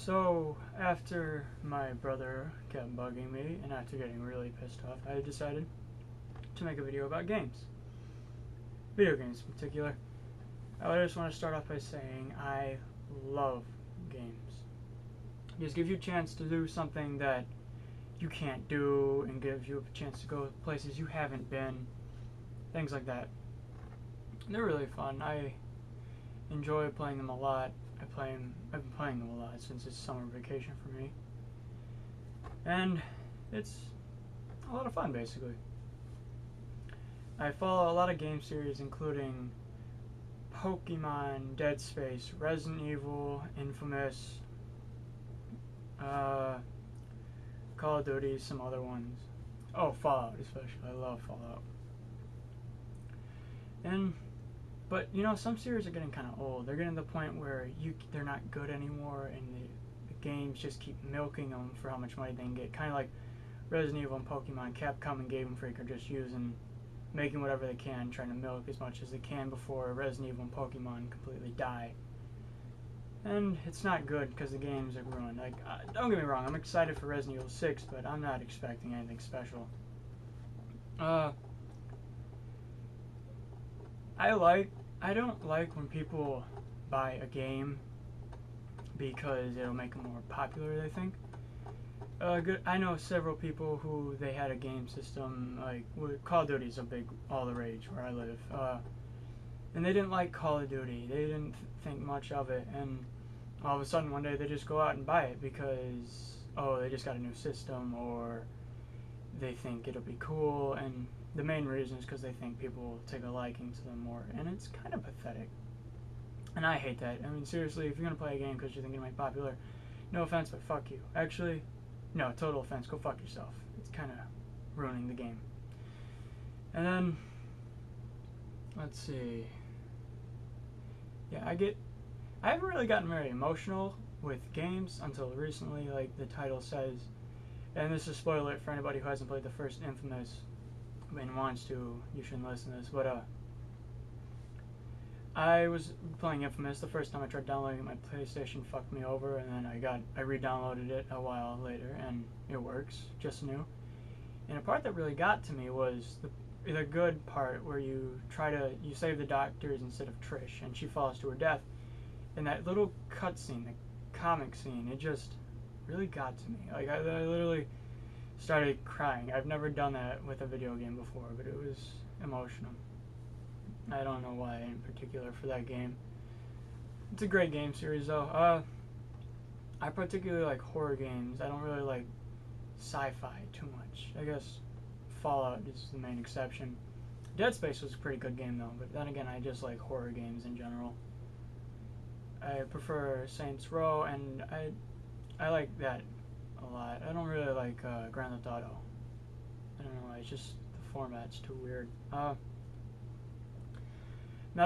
So, after my brother kept bugging me, and after getting really pissed off, I decided to make a video about games. Video games in particular. I just want to start off by saying I love games. It just gives you a chance to do something that you can't do, and gives you a chance to go places you haven't been. Things like that. They're really fun. I enjoy playing them a lot. I've been playing them a lot since it's summer vacation for me. And it's a lot of fun, basically. I follow a lot of game series, including Pokemon, Dead Space, Resident Evil, InFamous, Call of Duty, some other ones. Oh, Fallout especially. I love Fallout. But you know, some series are getting kind of old. They're getting to the point where they're not good anymore, and the games just keep milking them for how much money they can get. Kind of like Resident Evil and Pokemon. Capcom and Game Freak are just making whatever they can, trying to milk as much as they can before Resident Evil and Pokemon completely die. And it's not good because the games are ruined. Like, don't get me wrong, I'm excited for Resident Evil 6, but I'm not expecting anything special. I don't like when people buy a game because it'll make them more popular, they think. I know several people who they had a game system, like Call of Duty is a big all the rage where I live, and they didn't like Call of Duty. They didn't think much of it, and all of a sudden one day they just go out and buy it because they just got a new system, or they think it'll be cool, and the main reason is because they think people will take a liking to them more, and it's kind of pathetic. And I hate that. I mean, seriously, if you're going to play a game because you think it might be popular, no offense, but fuck you. Actually, no, total offense, go fuck yourself. It's kind of ruining the game. And then, let's see. Yeah, I haven't really gotten very emotional with games until recently, like the title says. And this is a spoiler alert for anybody who hasn't played the first InFamous and wants to. You shouldn't listen to this, but I was playing InFamous. The first time I tried downloading it, my PlayStation fucked me over, and then I re-downloaded it a while later, and it works just new. And a part that really got to me was the good part where you save the doctors instead of Trish, and she falls to her death. And that little cutscene, the comic scene, it just really got to me. Like I literally started crying. I've never done that with a video game before, but it was emotional. I don't know why in particular for that game. It's a great game series though. I particularly like horror games. I don't really like sci-fi too much. I guess Fallout is the main exception. Dead Space was a pretty good game though, but then again I just like horror games in general. I prefer Saints Row, and I like that a lot. I don't really like Grand Theft Auto. I don't know why, it's just the format's too weird. Not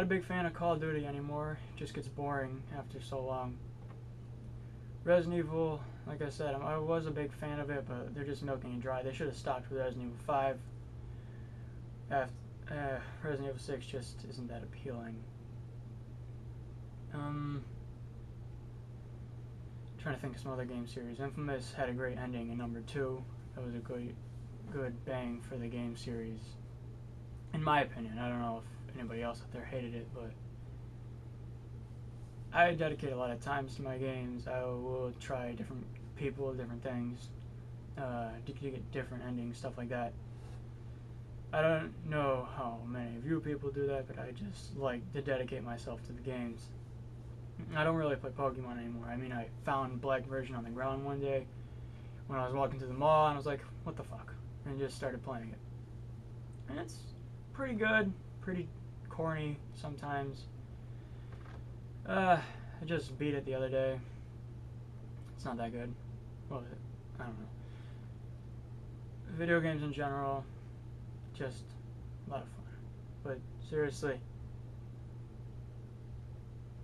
a big fan of Call of Duty anymore. It just gets boring after so long. Resident Evil, like I said, I was a big fan of it, but they're just milking it dry. They should have stopped with Resident Evil 5. Resident Evil 6 just isn't that appealing. Trying to think of some other game series. InFamous had a great ending in number 2. That was a good bang for the game series, in my opinion. I don't know if anybody else out there hated it, but I dedicate a lot of times to my games. I will try different people, different things, to get different endings, stuff like that. I don't know how many of you people do that, but I just like to dedicate myself to the games. I don't really play Pokemon anymore. I mean, I found black version on the ground one day when I was walking to the mall, and I was like, what the fuck? And just started playing it. And it's pretty good, pretty corny sometimes. I just beat it the other day. It's not that good. Well, I don't know. Video games in general, just a lot of fun. But seriously,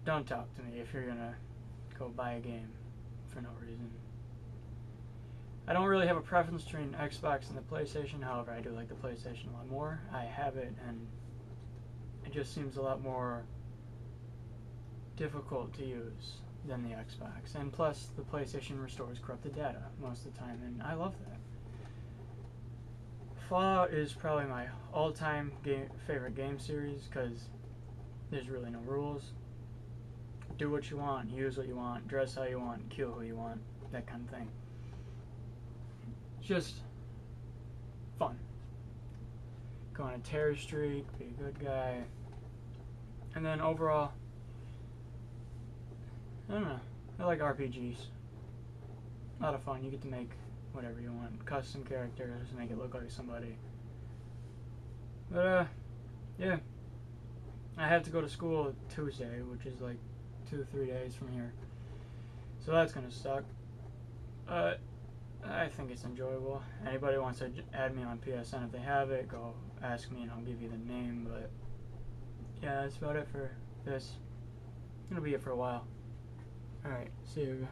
don't talk to me if you're gonna go buy a game for no reason. I don't really have a preference between Xbox and the PlayStation. However, I do like the PlayStation a lot more. I have it, and it just seems a lot more difficult to use than the Xbox. And plus, the PlayStation restores corrupted data most of the time, and I love that. Fallout is probably my all-time favorite game series because there's really no rules. Do what you want, use what you want, dress how you want, kill who you want, that kind of thing. Just fun. Go on a terror streak, be a good guy. And then overall, I don't know, I like RPGs. A lot of fun, you get to make whatever you want. Custom characters, make it look like somebody. But, yeah. I have to go to school Tuesday, which is like 2-3 days from here. So that's gonna suck. I think it's enjoyable. Anybody wants to add me on PSN, if they have it, go ask me and I'll give you the name. But yeah, that's about it for this. It'll be it for a while. Alright, see you.